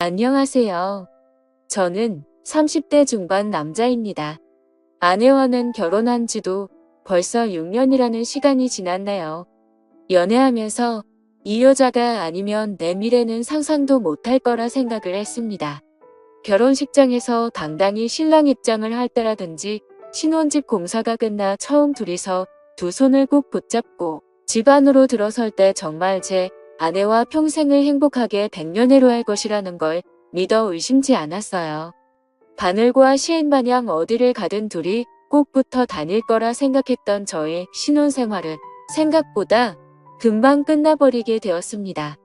안녕하세요. 저는 30대 중반 남자입니다. 아내와는 결혼한 지도 벌써 6년이라는 시간이 지났네요. 연애하면서 이 여자가 아니면 내 미래는 상상도 못할 거라 생각을 했습니다. 결혼식장에서 당당히 신랑 입장을 할 때라든지 신혼집 공사가 끝나 처음 둘이서 두 손을 꼭 붙잡고 집 안으로 들어설 때 정말 제 아내와 평생을 행복하게 백년해로 할 것이라는 걸 믿어 의심치 않았어요. 바늘과 시인 마냥 어디를 가든 둘이 꼭 붙어 다닐 거라 생각했던 저의 신혼생활은 생각보다 금방 끝나버리게 되었습니다.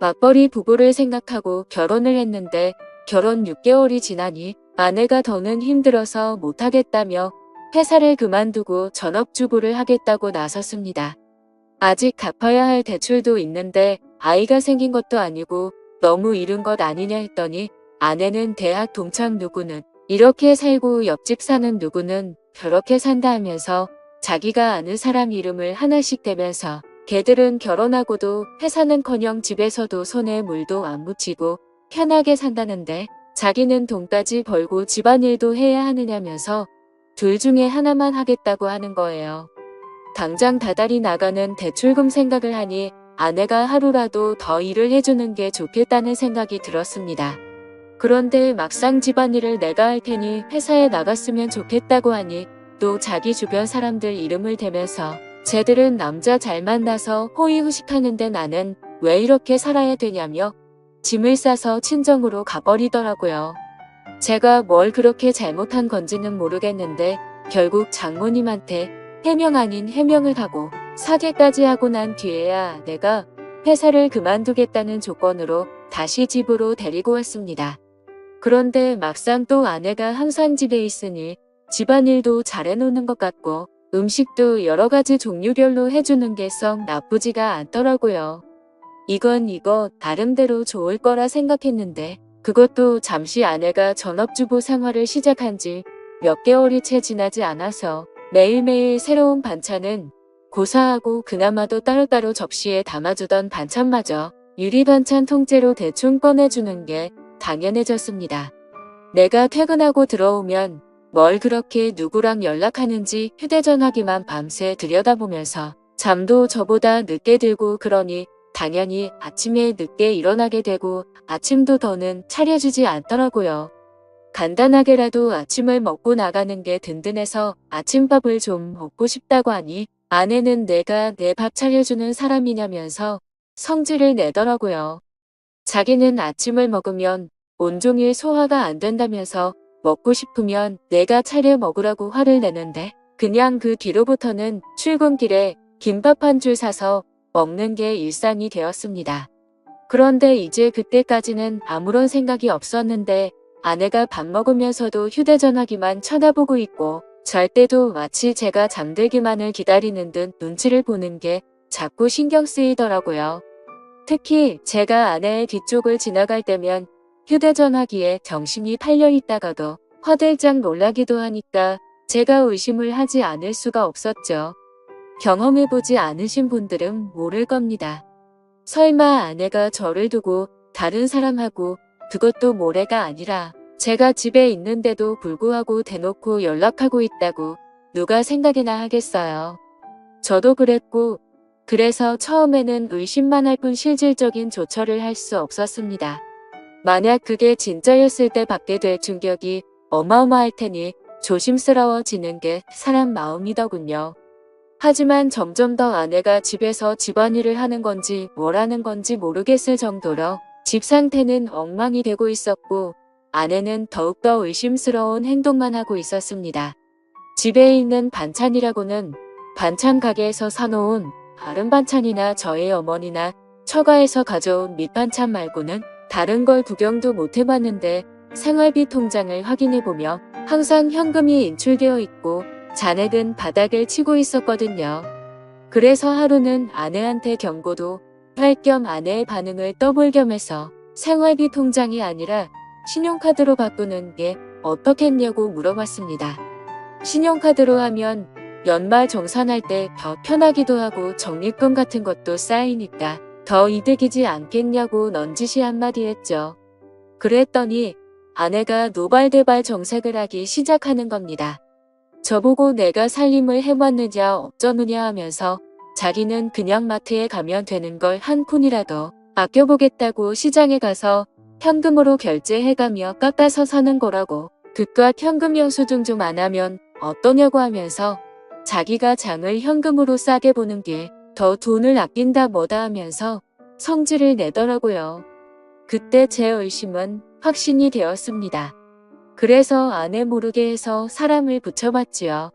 맞벌이 부부를 생각하고 결혼을 했는데 결혼 6개월이 지나니 아내가 더는 힘들어서 못하겠다며 회사를 그만두고 전업주부를 하겠다고 나섰습니다. 아직 갚아야 할 대출도 있는데 아이가 생긴 것도 아니고 너무 이른 것 아니냐 했더니 아내는 대학 동창 누구는 이렇게 살고 옆집 사는 누구는 저렇게 산다 하면서 자기가 아는 사람 이름을 하나씩 대면서 걔들은 결혼하고도 회사는커녕 집에서도 손에 물도 안 묻히고 편하게 산다는데 자기는 돈까지 벌고 집안일도 해야 하느냐면서 둘 중에 하나만 하겠다고 하는 거예요. 당장 다달이 나가는 대출금 생각을 하니 아내가 하루라도 더 일을 해주는 게 좋겠다는 생각이 들었습니다. 그런데 막상 집안일을 내가 할 테니 회사에 나갔으면 좋겠다고 하니 또 자기 주변 사람들 이름을 대면서 쟤들은 남자 잘 만나서 호의호식하는데 나는 왜 이렇게 살아야 되냐며 짐을 싸서 친정으로 가버리더라고요. 제가 뭘 그렇게 잘못한 건지는 모르겠는데 결국 장모님한테 해명 아닌 해명을 하고 사죄까지 하고 난 뒤에야 내가 회사를 그만두겠다는 조건으로 다시 집으로 데리고 왔습니다. 그런데 막상 또 아내가 항상 집에 있으니 집안일도 잘해놓는 것 같고 음식도 여러 가지 종류별로 해주는 게 썩 나쁘지가 않더라고요. 이거 나름대로 좋을 거라 생각했는데 그것도 잠시 아내가 전업주부 생활을 시작한 지 몇 개월이 채 지나지 않아서 매일매일 새로운 반찬은 고사하고 그나마도 따로따로 접시에 담아주던 반찬마저 유리반찬 통째로 대충 꺼내주는 게 당연해졌습니다. 내가 퇴근하고 들어오면 뭘 그렇게 누구랑 연락하는지 휴대전화기만 밤새 들여다보면서 잠도 저보다 늦게 들고 그러니 당연히 아침에 늦게 일어나게 되고 아침도 더는 차려주지 않더라고요. 간단하게라도 아침을 먹고 나가는 게 든든해서 아침밥을 좀 먹고 싶다고 하니 아내는 내가 내 밥 차려주는 사람이냐면서 성질을 내더라고요. 자기는 아침을 먹으면 온종일 소화가 안 된다면서 먹고 싶으면 내가 차려 먹으라고 화를 내는데 그냥 그 뒤로부터는 출근길에 김밥 한 줄 사서 먹는 게 일상이 되었습니다. 그런데 이제 그때까지는 아무런 생각이 없었는데 아내가 밥 먹으면서도 휴대전화기만 쳐다보고 있고 잘 때도 마치 제가 잠들기만을 기다리는 듯 눈치를 보는 게 자꾸 신경 쓰이더라고요. 특히 제가 아내의 뒤쪽을 지나갈 때면 휴대전화기에 정신이 팔려 있다가도 화들짝 놀라기도 하니까 제가 의심을 하지 않을 수가 없었죠. 경험해보지 않으신 분들은 모를 겁니다. 설마 아내가 저를 두고 다른 사람하고 그것도 모레가 아니라 제가 집에 있는데도 불구하고 대놓고 연락하고 있다고 누가 생각이나 하겠어요. 저도 그랬고 그래서 처음에는 의심만 할 뿐 실질적인 조처를 할 수 없었습니다. 만약 그게 진짜였을 때 받게 될 충격이 어마어마할 테니 조심스러워지는 게 사람 마음이더군요. 하지만 점점 더 아내가 집에서 집안일을 하는 건지 뭘 하는 건지 모르겠을 정도로 집 상태는 엉망이 되고 있었고 아내는 더욱더 의심스러운 행동만 하고 있었습니다. 집에 있는 반찬이라고는 반찬 가게에서 사놓은 다른 반찬이나 저희 어머니나 처가에서 가져온 밑반찬 말고는 다른 걸 구경도 못 해봤는데 생활비 통장을 확인해보며 항상 현금이 인출되어 있고 잔액은 바닥을 치고 있었거든요. 그래서 하루는 아내한테 경고도 할 겸 아내의 반응을 떠볼 겸 해서 생활비 통장이 아니라 신용카드로 바꾸는 게 어떻겠냐고 물어봤습니다. 신용카드로 하면 연말 정산할 때 더 편하기도 하고 적립금 같은 것도 쌓이니까 더 이득이지 않겠냐고 넌지시 한마디 했죠. 그랬더니 아내가 노발대발 정색을 하기 시작하는 겁니다. 저보고 내가 살림을 해봤느냐 어쩌느냐 하면서 자기는 그냥 마트에 가면 되는 걸 한 푼이라도 아껴보겠다고 시장에 가서 현금으로 결제해가며 깎아서 사는 거라고, 그깟 현금 영수증 좀 안 하면 어떠냐고 하면서 자기가 장을 현금으로 싸게 보는 게 더 돈을 아낀다 뭐다 하면서 성질을 내더라고요. 그때 제 의심은 확신이 되었습니다. 그래서 아내 모르게 해서 사람을 붙여봤지요.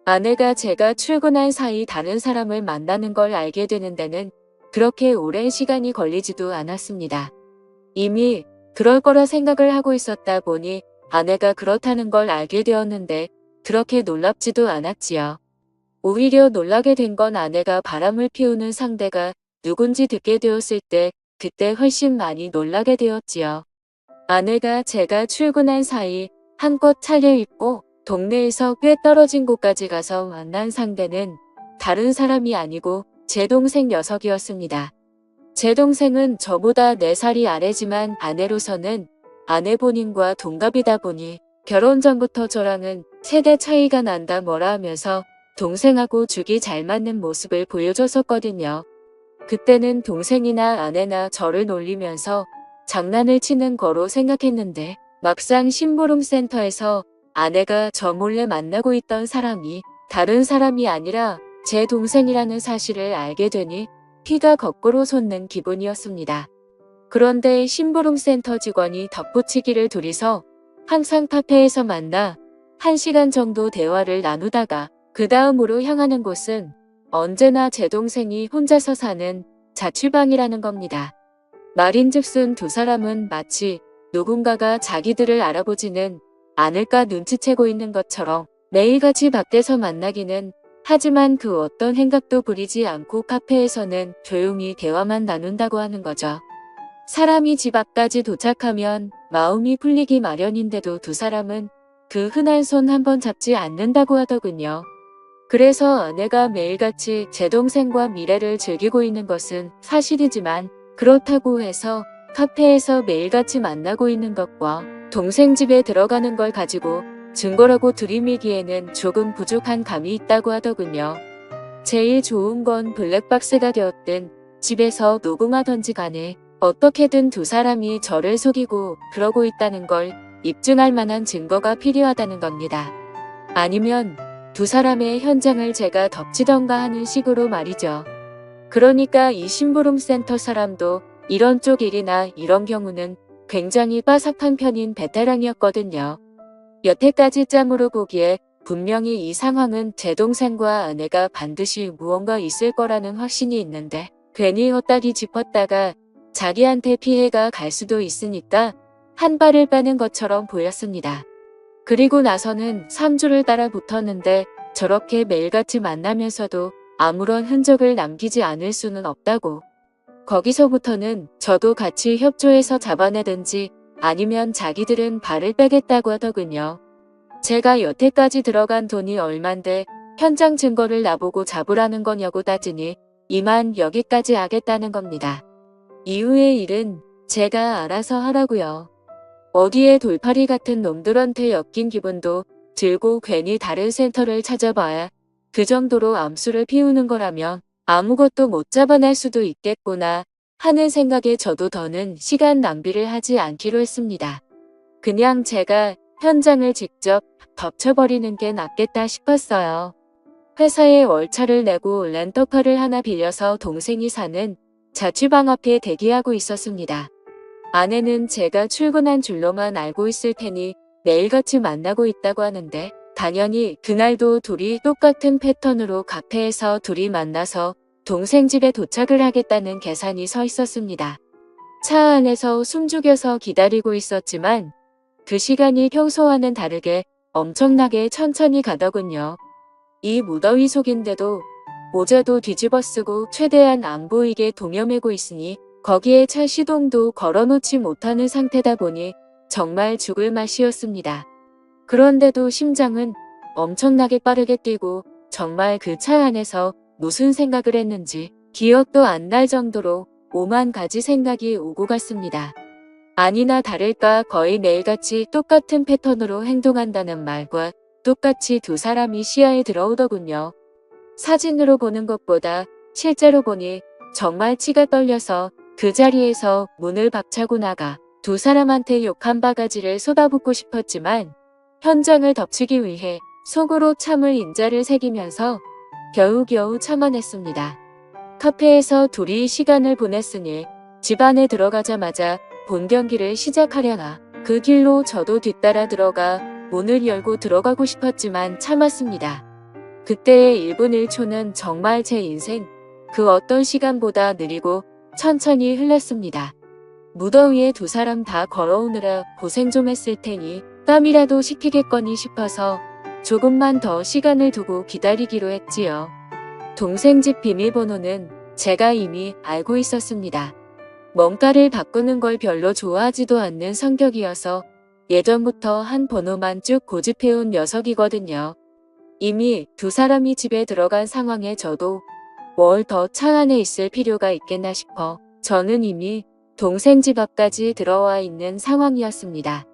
아내가 제가 출근한 사이 다른 사람을 만나는 걸 알게 되는 데는 그렇게 오랜 시간이 걸리지도 않았습니다. 이미 그럴 거라 생각을 하고 있었다 보니 아내가 그렇다는 걸 알게 되었는데 그렇게 놀랍지도 않았지요. 오히려 놀라게 된 건 아내가 바람을 피우는 상대가 누군지 듣게 되었을 때 그때 훨씬 많이 놀라게 되었지요. 아내가 제가 출근한 사이 한껏 차려입고 동네에서 꽤 떨어진 곳까지 가서 만난 상대는 다른 사람이 아니고 제 동생 녀석이었습니다. 제 동생은 저보다 4살이 아래지만 아내로서는 아내 본인과 동갑이다 보니 결혼 전부터 저랑은 세대 차이가 난다 뭐라 하면서 동생하고 죽이 잘 맞는 모습을 보여줬었거든요. 그때는 동생이나 아내나 저를 놀리면서 장난을 치는 거로 생각했는데 막상 심부름센터에서 아내가 저 몰래 만나고 있던 사람이 다른 사람이 아니라 제 동생이라는 사실을 알게 되니 피가 거꾸로 솟는 기분이었습니다. 그런데 심부름센터 직원이 덧붙이기를 둘이서 항상 카페에서 만나 1시간 정도 대화를 나누다가 그 다음으로 향하는 곳은 언제나 제 동생이 혼자서 사는 자취방이라는 겁니다. 말인즉슨 두 사람은 마치 누군가가 자기들을 알아보지는 않을까 눈치채고 있는 것처럼 매일같이 밖에서 만나기는 하지만 그 어떤 행각도 부리지 않고 카페에서는 조용히 대화만 나눈다고 하는 거죠. 사람이 집 앞까지 도착하면 마음이 풀리기 마련인데도 두 사람은 그 흔한 손 한번 잡지 않는다고 하더군요. 그래서 아내가 매일같이 제 동생과 미래를 즐기고 있는 것은 사실이지만 그렇다고 해서 카페에서 매일같이 만나고 있는 것과 동생 집에 들어가는 걸 가지고 증거라고 들이미기에는 조금 부족한 감이 있다고 하더군요. 제일 좋은 건 블랙박스가 되었든 집에서 녹음하던지 간에 어떻게든 두 사람이 저를 속이고 그러고 있다는 걸 입증할 만한 증거가 필요하다는 겁니다. 아니면 두 사람의 현장을 제가 덮치던가 하는 식으로 말이죠. 그러니까 이 심부름센터 사람도 이런 쪽 일이나 이런 경우는 굉장히 빠삭한 편인 베테랑이었거든요. 여태까지 짬으로 보기에 분명히 이 상황은 제 동생과 아내가 반드시 무언가 있을 거라는 확신이 있는데 괜히 헛다리 짚었다가 자기한테 피해가 갈 수도 있으니까 한 발을 빼는 것처럼 보였습니다. 그리고 나서는 3주를 따라 붙었는데 저렇게 매일같이 만나면서도 아무런 흔적을 남기지 않을 수는 없다고. 거기서부터는 저도 같이 협조해서 잡아내든지 아니면 자기들은 발을 빼겠다고 하더군요. 제가 여태까지 들어간 돈이 얼만데 현장 증거를 나보고 잡으라는 거냐고 따지니 이만 여기까지 하겠다는 겁니다. 이후의 일은 제가 알아서 하라고요. 어디에 돌팔이 같은 놈들한테 엮인 기분도 들고 괜히 다른 센터를 찾아봐야 그 정도로 암수를 피우는 거라면 아무것도 못 잡아낼 수도 있겠구나 하는 생각에 저도 더는 시간 낭비를 하지 않기로 했습니다. 그냥 제가 현장을 직접 덮쳐버리는 게 낫겠다 싶었어요. 회사에 월차를 내고 렌터카를 하나 빌려서 동생이 사는 자취방 앞에 대기하고 있었습니다. 아내는 제가 출근한 줄로만 알고 있을 테니 매일같이 만나고 있다고 하는데 당연히 그날도 둘이 똑같은 패턴으로 카페에서 둘이 만나서 동생 집에 도착을 하겠다는 계산이 서 있었습니다. 차 안에서 숨죽여서 기다리고 있었지만 그 시간이 평소와는 다르게 엄청나게 천천히 가더군요. 이 무더위 속인데도 모자도 뒤집어 쓰고 최대한 안 보이게 동여매고 있으니 거기에 차 시동도 걸어놓지 못하는 상태다 보니 정말 죽을 맛이었습니다. 그런데도 심장은 엄청나게 빠르게 뛰고 정말 그 차 안에서 무슨 생각을 했는지 기억도 안 날 정도로 오만 가지 생각이 오고 갔습니다. 아니나 다를까 거의 매일같이 똑같은 패턴으로 행동한다는 말과 똑같이 두 사람이 시야에 들어오더군요. 사진으로 보는 것보다 실제로 보니 정말 치가 떨려서 그 자리에서 문을 박차고 나가 두 사람한테 욕 한 바가지를 쏟아붓고 싶었지만 현장을 덮치기 위해 속으로 참을 인자를 새기면서 겨우겨우 참아냈습니다. 카페에서 둘이 시간을 보냈으니 집 안에 들어가자마자 본 경기를 시작하려나 그 길로 저도 뒤따라 들어가 문을 열고 들어가고 싶었지만 참았습니다. 그때의 1분 1초는 정말 제 인생 그 어떤 시간보다 느리고 천천히 흘렀습니다. 무더위에 두 사람 다 걸어오느라 고생 좀 했을 테니 땀이라도 식히겠거니 싶어서 조금만 더 시간을 두고 기다리기로 했지요. 동생 집 비밀번호는 제가 이미 알고 있었습니다. 뭔가를 바꾸는 걸 별로 좋아하지도 않는 성격이어서 예전부터 한 번호만 쭉 고집해온 녀석이거든요. 이미 두 사람이 집에 들어간 상황에 저도 뭘 더 차 안에 있을 필요가 있겠나 싶어 저는 이미 동생 집 앞까지 들어와 있는 상황이었습니다.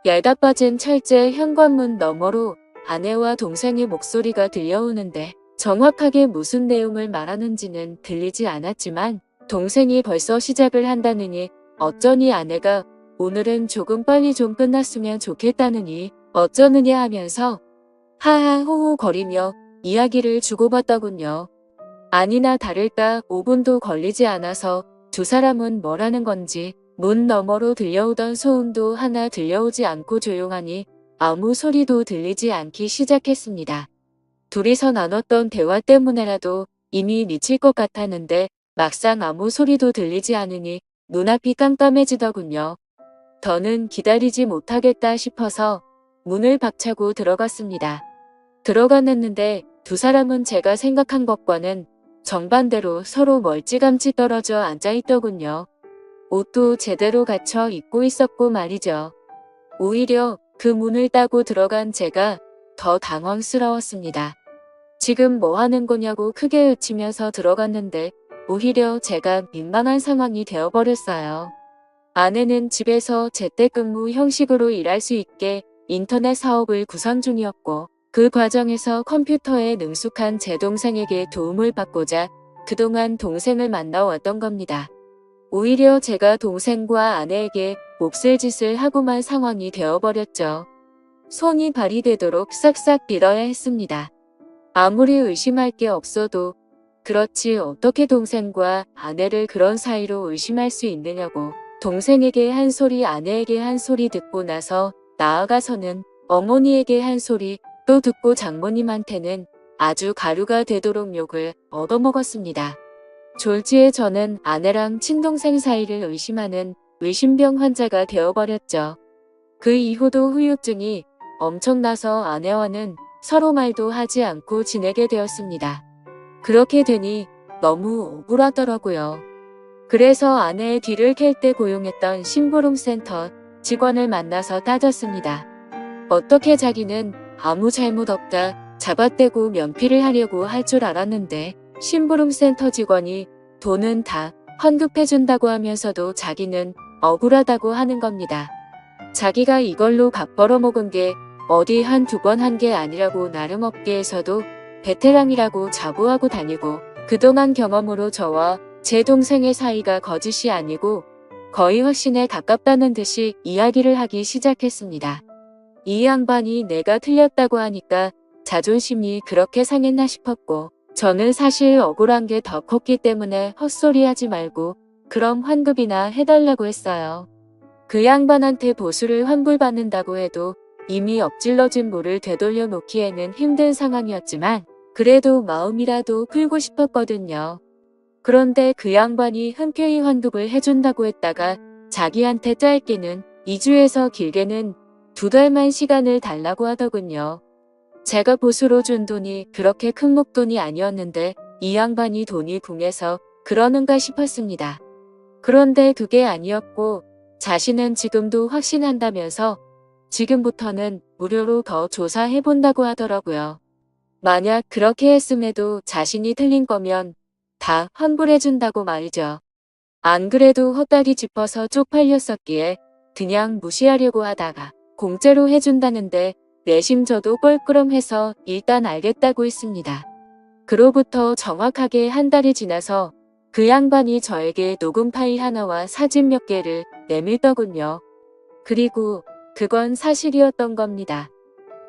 얇아빠진 철제 현관문 너머로 아내와 동생의 목소리가 들려오는데 정확하게 무슨 내용을 말하는지는 들리지 않았지만 동생이 벌써 시작을 한다느니 어쩌니 아내가 오늘은 조금 빨리 좀 끝났으면 좋겠다느니 어쩌느냐 하면서 하하 호호 거리며 이야기를 주고받더군요. 아니나 다를까 5분도 걸리지 않아서 두 사람은 뭘 하는 건지 문 너머로 들려오던 소음도 하나 들려오지 않고 조용하니 아무 소리도 들리지 않기 시작했습니다. 둘이서 나눴던 대화 때문에라도 이미 미칠 것 같았는데 막상 아무 소리도 들리지 않으니 눈앞이 깜깜해지더군요. 더는 기다리지 못하겠다 싶어서 문을 박차고 들어갔습니다. 들어갔는데 두 사람은 제가 생각한 것과는 정반대로 서로 멀찌감치 떨어져 앉아있더군요. 옷도 제대로 갖춰 입고 있었고 말이죠. 오히려 그 문을 따고 들어간 제가 더 당황스러웠습니다. 지금 뭐 하는 거냐고 크게 외치면서 들어갔는데 오히려 제가 민망한 상황이 되어버렸어요. 아내는 집에서 재택근무 형식으로 일할 수 있게 인터넷 사업을 구상 중이었고 그 과정에서 컴퓨터에 능숙한 제 동생에게 도움을 받고자 그동안 동생을 만나왔던 겁니다. 오히려 제가 동생과 아내에게 몹쓸 짓을 하고만 상황이 되어버렸죠. 손이 발이 되도록 싹싹 빌어야 했습니다. 아무리 의심할 게 없어도 그렇지 어떻게 동생과 아내를 그런 사이로 의심할 수 있느냐고 동생에게 한 소리 아내에게 한 소리 듣고 나서 나아가서는 어머니에게 한 소리 또 듣고 장모님한테는 아주 가루가 되도록 욕을 얻어먹었습니다. 졸지에 저는 아내랑 친동생 사이를 의심하는 의심병 환자가 되어버렸죠. 그 이후도 후유증이 엄청나서 아내와는 서로 말도 하지 않고 지내게 되었습니다. 그렇게 되니 너무 억울하더라고요. 그래서 아내의 뒤를 캘 때 고용했던 심부름센터 직원을 만나서 따졌습니다. 어떻게 자기는 아무 잘못 없다 잡아떼고 면피를 하려고 할 줄 알았는데 심부름센터 직원이 돈은 다 환급해준다고 하면서도 자기는 억울하다고 하는 겁니다. 자기가 이걸로 밥 벌어먹은 게 어디 한두 번 한 게 아니라고 나름 업계에서도 베테랑이라고 자부하고 다니고 그동안 경험으로 저와 제 동생의 사이가 거짓이 아니고 거의 확신에 가깝다는 듯이 이야기를 하기 시작했습니다. 이 양반이 내가 틀렸다고 하니까 자존심이 그렇게 상했나 싶었고 저는 사실 억울한 게 더 컸기 때문에 헛소리하지 말고 그럼 환급이나 해달라고 했어요. 그 양반한테 보수를 환불받는다고 해도 이미 엎질러진 물을 되돌려 놓기에는 힘든 상황이었지만 그래도 마음이라도 풀고 싶었거든요. 그런데 그 양반이 흔쾌히 환급을 해준다고 했다가 자기한테 짧게는 2주에서 길게는 2달만 시간을 달라고 하더군요. 제가 보수로 준 돈이 그렇게 큰 목돈이 아니었는데 이 양반이 돈이 궁해서 그러는가 싶었습니다. 그런데 그게 아니었고 자신은 지금도 확신한다면서 지금부터는 무료로 더 조사해본다고 하더라고요. 만약 그렇게 했음에도 자신이 틀린 거면 다 환불해준다고 말이죠. 안 그래도 헛다리 짚어서 쪽팔렸었기에 그냥 무시하려고 하다가 공짜로 해준다는데 내심 저도 껄끄럼해서 일단 알겠다고 했습니다. 그로부터 정확하게 한 달이 지나서 그 양반이 저에게 녹음 파일 하나와 사진 몇 개를 내밀더군요. 그리고 그건 사실이었던 겁니다.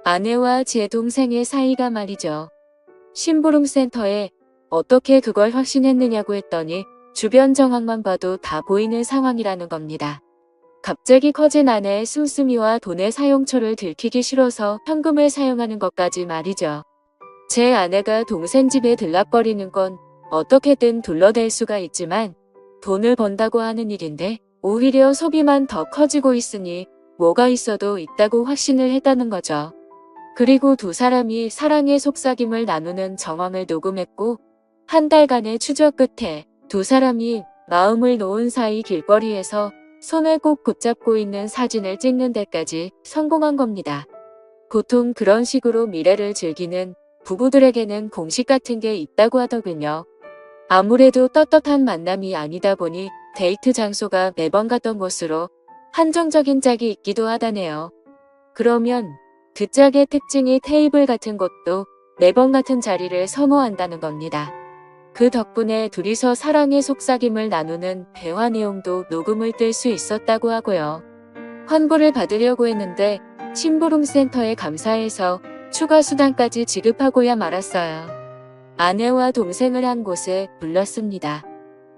아내와 제 동생의 사이가 말이죠. 심부름센터에 어떻게 그걸 확신했느냐고 했더니 주변 정황만 봐도 다 보이는 상황이라는 겁니다. 갑자기 커진 아내의 씀씀이와 돈의 사용처를 들키기 싫어서 현금을 사용하는 것까지 말이죠. 제 아내가 동생 집에 들락거리는 건 어떻게든 둘러댈 수가 있지만 돈을 번다고 하는 일인데 오히려 소비만 더 커지고 있으니 뭐가 있어도 있다고 확신을 했다는 거죠. 그리고 두 사람이 사랑의 속삭임을 나누는 정황을 녹음했고 한 달간의 추적 끝에 두 사람이 마음을 놓은 사이 길거리에서 손을 꼭 붙잡고 있는 사진을 찍는 데까지 성공한 겁니다. 보통 그런 식으로 미래를 즐기는 부부들에게는 공식 같은 게 있다고 하더군요. 아무래도 떳떳한 만남이 아니다 보니 데이트 장소가 매번 갔던 곳으로 한정적인 짝이 있기도 하다네요. 그러면 그 짝의 특징이 테이블 같은 곳도 매번 같은 자리를 선호한다는 겁니다. 그 덕분에 둘이서 사랑의 속삭임을 나누는 대화 내용도 녹음을 뜰 수 있었다고 하고요. 환불을 받으려고 했는데 심부름센터에 감사해서 추가 수당까지 지급하고야 말았어요. 아내와 동생을 한 곳에 불렀습니다.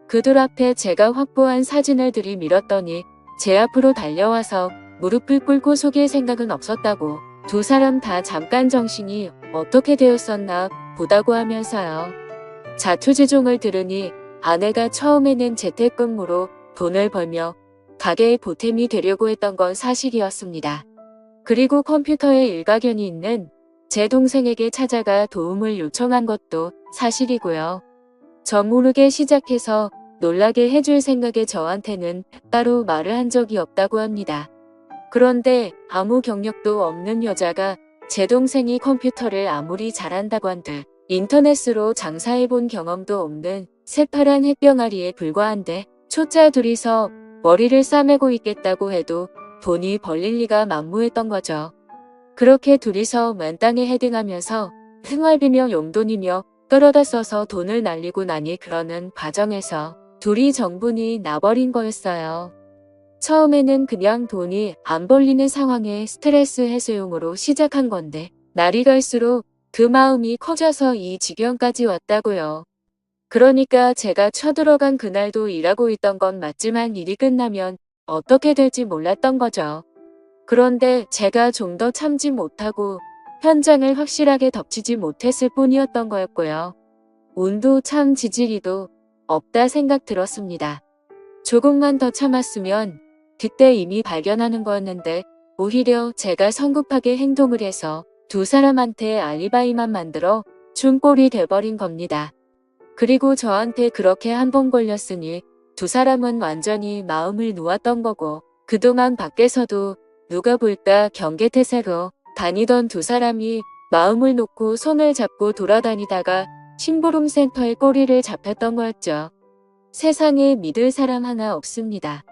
그들 앞에 제가 확보한 사진을 들이밀었더니 제 앞으로 달려와서 무릎을 꿇고 속일 생각은 없었다고 두 사람 다 잠깐 정신이 어떻게 되었었나 보다고 하면서요. 자초지종을 들으니 아내가 처음에는 재택근무로 돈을 벌며 가게의 보탬이 되려고 했던 건 사실이었습니다. 그리고 컴퓨터에 일가견이 있는 제 동생에게 찾아가 도움을 요청한 것도 사실이고요. 저 모르게 시작해서 놀라게 해줄 생각에 저한테는 따로 말을 한 적이 없다고 합니다. 그런데 아무 경력도 없는 여자가 제 동생이 컴퓨터를 아무리 잘한다고 한들 인터넷으로 장사해본 경험도 없는 새파란 햇병아리에 불과한데 초짜 둘이서 머리를 싸매고 있겠다고 해도 돈이 벌릴 리가 만무했던 거죠. 그렇게 둘이서 만땅에 헤딩하면서 생활비며 용돈이며 끌어다 써서 돈을 날리고 나니 그러는 과정에서 둘이 정분이 나버린 거였어요. 처음에는 그냥 돈이 안 벌리는 상황에 스트레스 해소용으로 시작한 건데 날이 갈수록 그 마음이 커져서 이 지경까지 왔다고요. 그러니까 제가 쳐들어간 그날도 일하고 있던 건 맞지만 일이 끝나면 어떻게 될지 몰랐던 거죠. 그런데 제가 좀 더 참지 못하고 현장을 확실하게 덮치지 못했을 뿐이었던 거였고요. 운도 참 지지리도 없다 생각 들었습니다. 조금만 더 참았으면 그때 이미 발견하는 거였는데 오히려 제가 성급하게 행동을 해서 두 사람한테 알리바이만 만들어 준 꼴이 돼버린 겁니다. 그리고 저한테 그렇게 한 번 걸렸으니 두 사람은 완전히 마음을 놓았던 거고 그동안 밖에서도 누가 볼까 경계태세로 다니던 두 사람이 마음을 놓고 손을 잡고 돌아다니다가 심부름센터에 꼬리를 잡혔던 거였죠. 세상에 믿을 사람 하나 없습니다.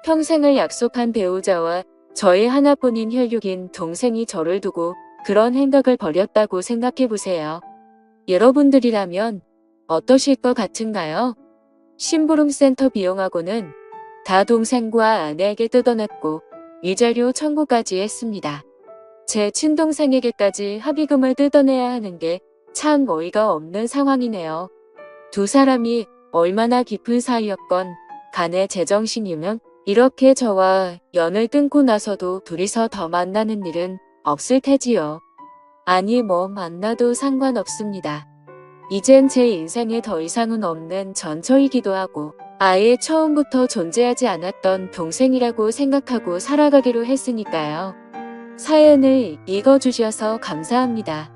평생을 약속한 배우자와 저의 하나뿐인 혈육인 동생이 저를 두고 그런 행각을 벌였다고 생각해보세요. 여러분들이라면 어떠실 것 같은가요? 심부름센터 비용하고는 다 동생과 아내에게 뜯어냈고 위자료 청구까지 했습니다. 제 친동생에게까지 합의금을 뜯어내야 하는 게 참 어이가 없는 상황이네요. 두 사람이 얼마나 깊은 사이였건 간에 제정신이면 이렇게 저와 연을 끊고 나서도 둘이서 더 만나는 일은 없을 테지요. 아니 뭐 만나도 상관없습니다. 이젠 제 인생에 더 이상은 없는 전처이기도 하고 아예 처음부터 존재하지 않았던 동생이라고 생각하고 살아가기로 했으니까요. 사연을 읽어주셔서 감사합니다.